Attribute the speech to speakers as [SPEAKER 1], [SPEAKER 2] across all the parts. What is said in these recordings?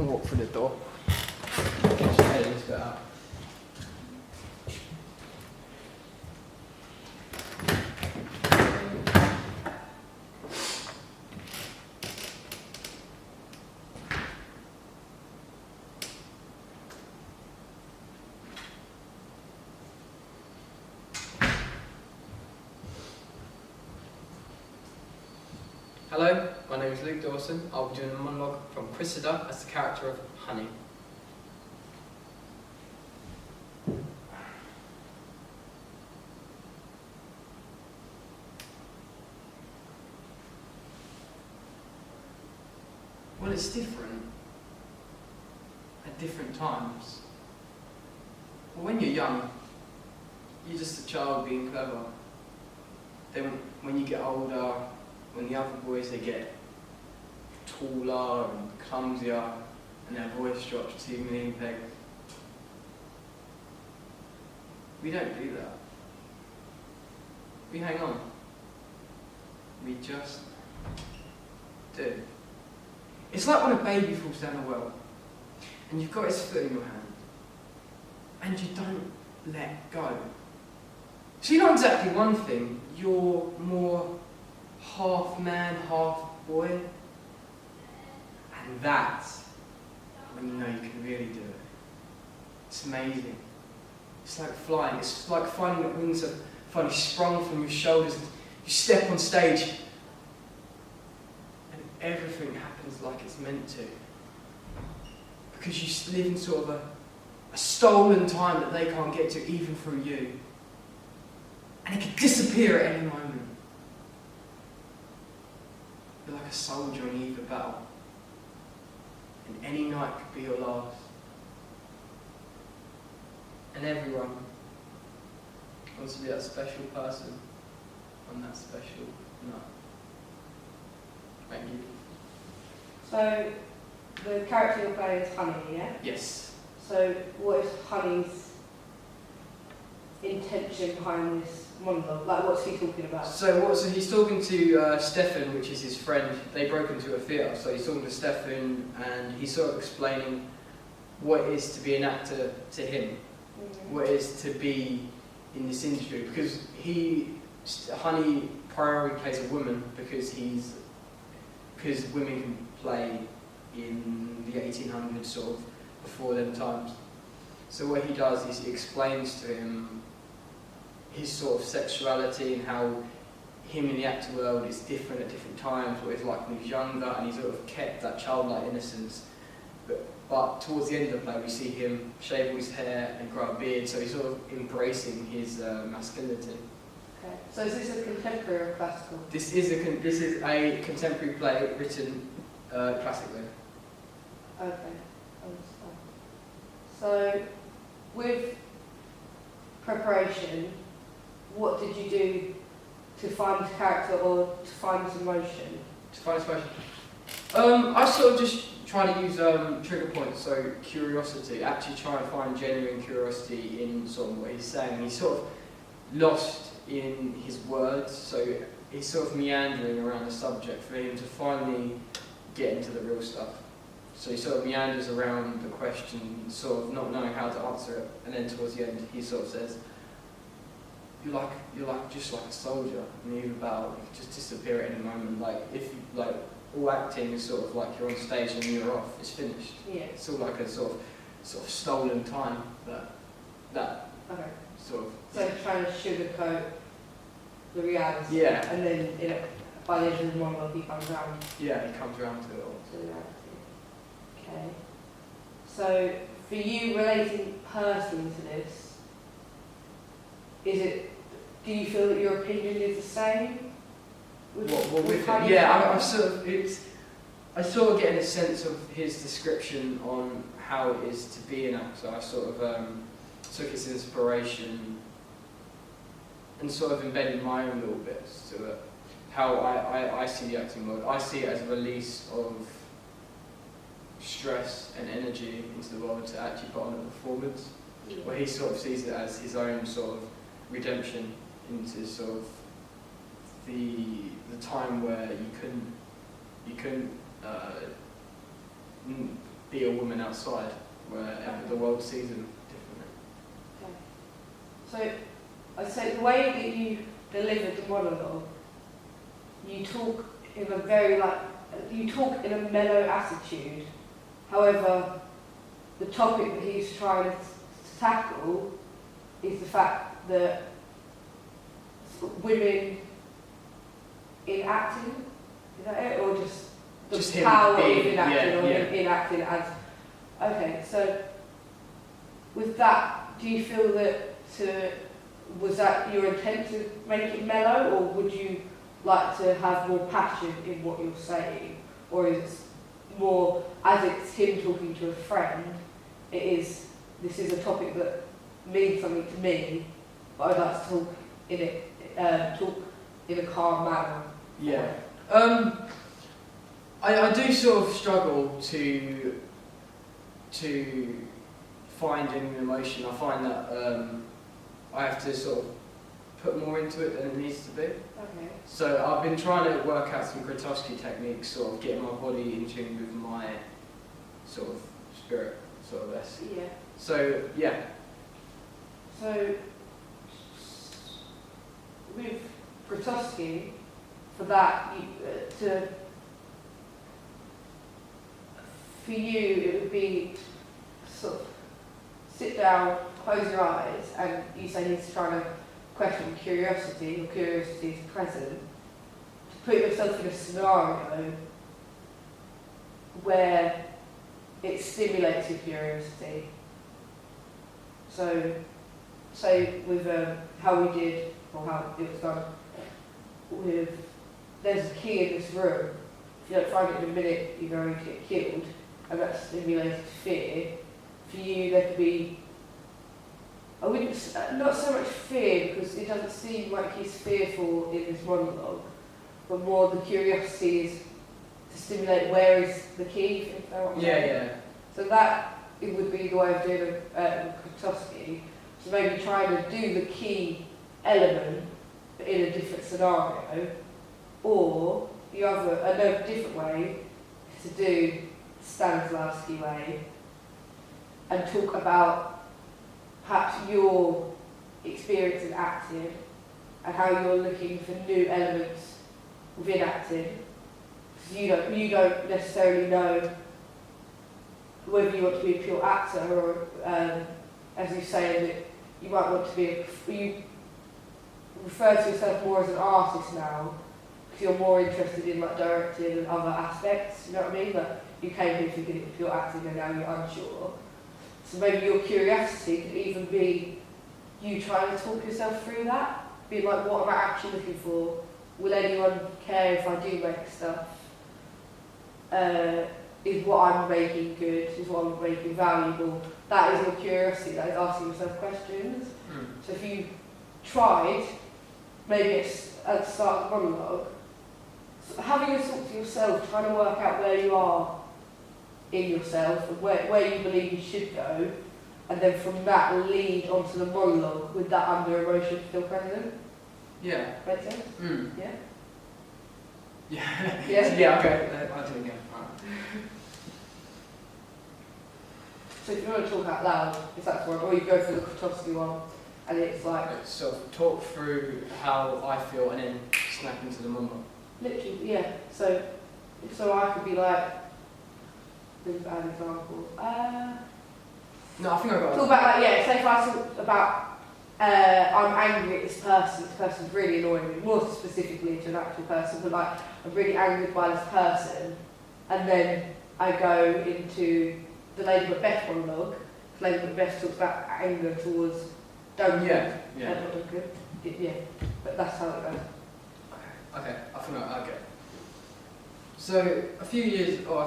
[SPEAKER 1] walk through the door. Just edit this bit out. Hello, my name is Dawson. I'll be doing a monologue from Cressida as the character of Honey. Well, it's different at different times. Well, when you're young, you're just a child being clever. Then when you get older, when the other boys, they get taller and clumsier and their voice drops 2 million pegs. We don't do that. We hang on. We just do. It's like when a baby falls down a well and you've got his foot in your hand and you don't let go. So you're not exactly one thing, you're more half man, half boy, and that's when you know you can really do it. It's amazing. It's like flying. It's like finding that wings are finally sprung from your shoulders. You step on stage, and everything happens like it's meant to, because you live in sort of a stolen time that they can't get to, even through you, and it could disappear at any moment. You're like a soldier on the eve of battle, and any night could be your last. And everyone wants to be that special person on that special night. Thank you.
[SPEAKER 2] So, the character you're playing is Honey, yeah?
[SPEAKER 1] Yes.
[SPEAKER 2] So, what is Honey's intention behind this monologue? Like, what's he talking about?
[SPEAKER 1] So he's talking to Stefan, which is his friend. They broke into a theatre, so he's talking to Stefan, and he's sort of explaining what it is to be an actor to him, what it is to be in this industry, because Honey primarily plays a woman because women can play in the 1800s, sort of before them times. So what he does is he explains to him his sort of sexuality and how him in the acting world is different at different times, what it's like when he's younger, and he's sort of kept that childlike innocence. But towards the end of the play, we see him shave all his hair and grow a beard, so he's sort of embracing his masculinity.
[SPEAKER 2] Okay. So is this a contemporary or classical?
[SPEAKER 1] This is a contemporary play written classically.
[SPEAKER 2] Okay, understand. So, with preparation, what did you do to find the character or to find his emotion?
[SPEAKER 1] To find his emotion? I sort of just try to use trigger points, so curiosity, actually try and find genuine curiosity in sort of what he's saying. He's sort of lost in his words, so he's sort of meandering around the subject for him to finally get into the real stuff. So he sort of meanders around the question, sort of not knowing how to answer it, and then towards the end he sort of says, You're just like a soldier in the eve of battle. You can just disappear at any moment. All acting is sort of like you're on stage and you're off. It's finished.
[SPEAKER 2] Yeah.
[SPEAKER 1] It's all like a sort of stolen time. That
[SPEAKER 2] Okay.
[SPEAKER 1] sort of.
[SPEAKER 2] So trying to sugarcoat the reality.
[SPEAKER 1] Yeah.
[SPEAKER 2] And then by the end of the monologue he comes around.
[SPEAKER 1] Yeah, he comes around to it all.
[SPEAKER 2] To the reality. Okay. So for you, relating personally to this, do you feel that your opinion is the same?
[SPEAKER 1] With him? Yeah, I sort of get a sense of his description on how it is to be an actor. I sort of took his inspiration and sort of embedded my own little bits to it. How I see the acting world. I see it as a release of stress and energy into the world to actually put on a performance, where he sort of sees it as his own sort of redemption into sort of the time where you couldn't be a woman outside, wherever the world sees them differently.
[SPEAKER 2] So, I'd say the way that you delivered the monologue, you talk in a mellow attitude. However, the topic that he's trying to tackle is the fact that women in acting, is that it, or just the power of enacting enacting as? Okay, so with that, do you feel that was that your intent to make it mellow, or would you like to have more passion in what you're saying, or is it more, as it's him talking to a friend, this is a topic that means something to me, but I'd like to talk in a calm manner?
[SPEAKER 1] Yeah. I do sort of struggle to find any emotion. I find that I have to sort of put more into it than it needs to be.
[SPEAKER 2] Okay.
[SPEAKER 1] So I've been trying to work out some Grotowski techniques, sort of getting my body in tune with my sort of spirit, sort of less.
[SPEAKER 2] Yeah.
[SPEAKER 1] So yeah.
[SPEAKER 2] So with Grotowski, for that, for you, it would be sort of sit down, close your eyes, and you say he's trying to question curiosity, or curiosity is present. To put yourself in a scenario where it stimulates your curiosity. So, say with how we did, or how it was done, there's a key in this room. If you don't find it in a minute, you're going to get killed, and that's stimulated fear. For you, there could be, not so much fear, because it doesn't seem like he's fearful in this monologue, but more the curiosity is to stimulate where is the key, if you know what I'm saying.
[SPEAKER 1] Yeah.
[SPEAKER 2] So that it would be the way of doing Grotowski. So maybe trying to do the key element but in a different scenario, or the other, another different way is to do Stanislavski way and talk about perhaps your experience in acting and how you're looking for new elements within acting. Because you don't necessarily know whether you want to be a pure actor or, as you say, that you might want to be, you refer to yourself more as an artist now, because you're more interested in like directing and other aspects, you know what I mean? Like, you came here thinking it was pure acting and now you're unsure. So maybe your curiosity could even be you trying to talk yourself through that, being like, what am I actually looking for? Will anyone care if I do make stuff? Is what I'm making good? Is what I'm making valuable? That is your curiosity, that is asking yourself questions. So if you tried, maybe at the start of the monologue, having a talk to yourself, trying to work out where you are in yourself and where you believe you should go, and then from that lead onto the monologue with that under emotion still present.
[SPEAKER 1] Yeah.
[SPEAKER 2] Make sense? Yeah?
[SPEAKER 1] Yeah.
[SPEAKER 2] Yeah?
[SPEAKER 1] Yeah, okay. I'll do it again.
[SPEAKER 2] So if you want to talk out loud, if that's one, or you go for the Grotowski one, and it's like...
[SPEAKER 1] So talk through how I feel and then snap into the monologue.
[SPEAKER 2] Literally, yeah. So I could be like... Think of an example.
[SPEAKER 1] No, I think I got
[SPEAKER 2] talk about like, yeah, say if I talk about I'm angry at this person's really annoying me, more specifically to an actual person, but like I'm really angered by this person, and then I go into the Lady Macbeth monologue. Lady Macbeth talks about anger towards Duncan.
[SPEAKER 1] Yeah.
[SPEAKER 2] Not Duncan. Yeah, but that's how it goes.
[SPEAKER 1] Okay, I think I get it. So a few years, I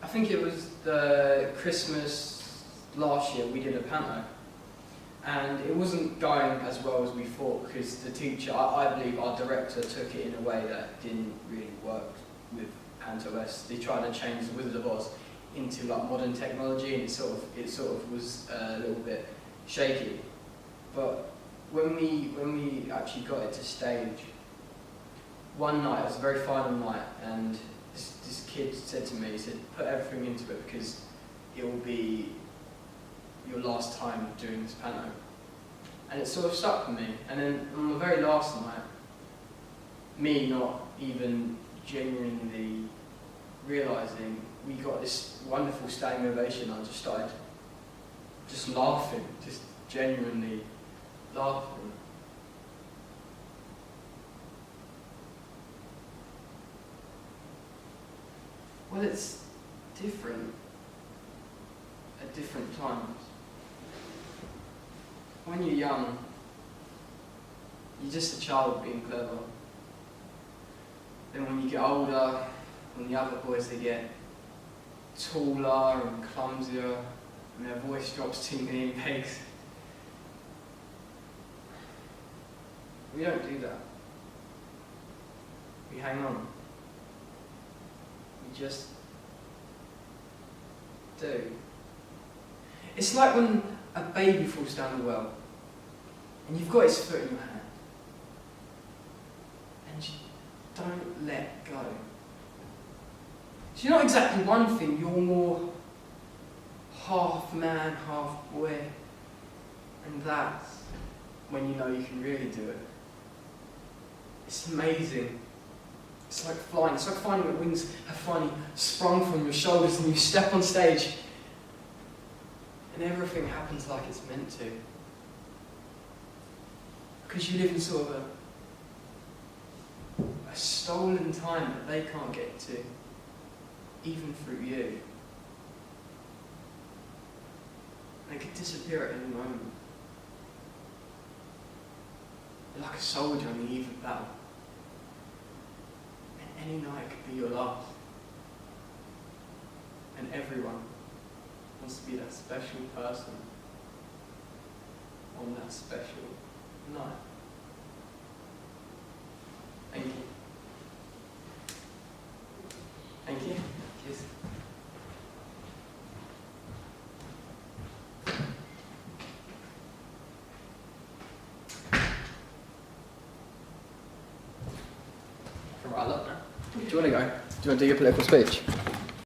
[SPEAKER 1] think it was the Christmas last year, we did a panto, and it wasn't going as well as we thought because the teacher, I believe our director, took it in a way that didn't really work with Panto West. They tried to change the Wizard of Oz into like modern technology, and it sort of was a little bit shaky. But when we actually got it to stage, one night, it was a very final night, and this kid said to me, he said, put everything into it because it will be your last time doing this panto. And it sort of stuck with me. And then on the very last night, me not even genuinely realising, we got this wonderful standing ovation. I just started just laughing, just genuinely laughing. Well, it's different at different times. When you're young, you're just a child being clever. Then when you get older, when the other boys, they get taller and clumsier, and their voice drops 2 million pegs. We don't do that. We hang on. We just do. It's like when a baby falls down the well, and you've got his foot in your hand, and you don't let go. So you're not exactly one thing, you're more half man, half boy, and that's when you know you can really do it. It's amazing. It's like flying. It's like finding that wings have finally sprung from your shoulders and you step on stage and everything happens like it's meant to. Because you live in sort of a stolen time that they can't get to, even through you. They could disappear at any moment. You're like a soldier on the eve of battle. And any night could be your last. And everyone wants to be that special person on that special night. Thank you. Thank you. Cheers. Right, look now. Do you want to go? Do you want to do your political speech?